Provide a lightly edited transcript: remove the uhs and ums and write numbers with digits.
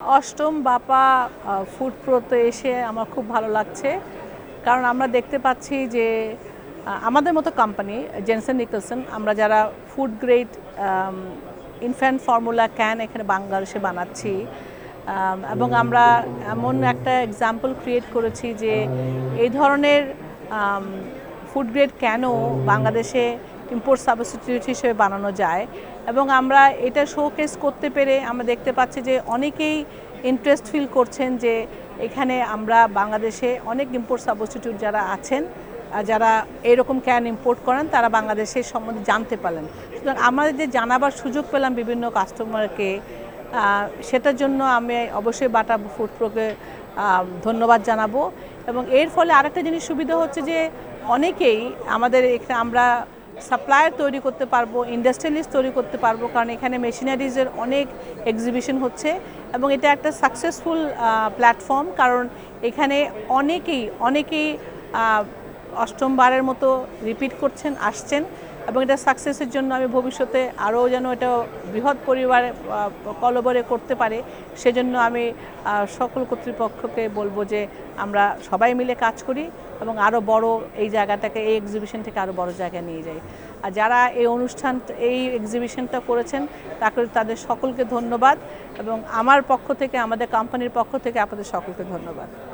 অষ্টম বাপা ফুড প্রোতে এসে আমার খুব ভালো লাগছে, কারণ আমরা দেখতে পাচ্ছি যে আমাদের মতো কোম্পানি জেনসন নিকলসন, আমরা যারা food grade infant formula can এখানে বাংলাদেশে বানাচ্ছি, এবং আমরা এমন একটা এক্সাম্পল ক্রিয়েট করেছি যে এই ধরনের ফুড গ্রেড ক্যানও বাংলাদেশে ইম্পোর্ট সাবস্টিটিউট হিসেবে বানানো যায়। এবং আমরা এটা শোকেস করতে পেরে আমরা দেখতে পাচ্ছি যে অনেকেই ইন্টারেস্ট ফিল করছেন যে এখানে আমরা বাংলাদেশে অনেক ইম্পোর্ট সাবস্টিটিউট যারা আছেন, যারা এরকম ক্যান ইম্পোর্ট করেন, তারা বাংলাদেশের সম্বন্ধে জানতে পারলেন। সুতরাং আমাদের যে জানাবার সুযোগ পেলাম বিভিন্ন কাস্টমারকে, সেটার জন্য আমি অবশ্যই বাটা ফুড প্রোকে ধন্যবাদ জানাবো। এবং এর ফলে আরেকটা জিনিস সুবিধা হচ্ছে যে অনেকেই আমাদের এখানে আমরা সাপ্লায়ার তৈরি করতে পারবো, ইন্ডাস্ট্রিয়ালিস্ট তৈরি করতে পারবো, কারণ এখানে মেশিনারিজের অনেক এক্সিবিশন হচ্ছে এবং এটা একটা সাকসেসফুল প্ল্যাটফর্ম, কারণ এখানে অনেকেই অষ্টমবারের মতো রিপিট করছেন, আসছেন। এবং এটা সাকসেসের জন্য আমি ভবিষ্যতে আরও যেন এটা বৃহৎ পরিবারে কলবরে করতে পারে, সেজন্য আমি সকল কর্তৃপক্ষকে বলবো যে আমরা সবাই মিলে কাজ করি এবং আরও বড় এই জায়গাটাকে, এই এক্সিবিশন থেকে আরও বড় জায়গায় নিয়ে যাই। আর যারা এই এক্সিবিশনটা করেছেন তাদের সকলকে ধন্যবাদ, এবং আমার পক্ষ থেকে, আমাদের কোম্পানির পক্ষ থেকে আপনাদের সকলকে ধন্যবাদ।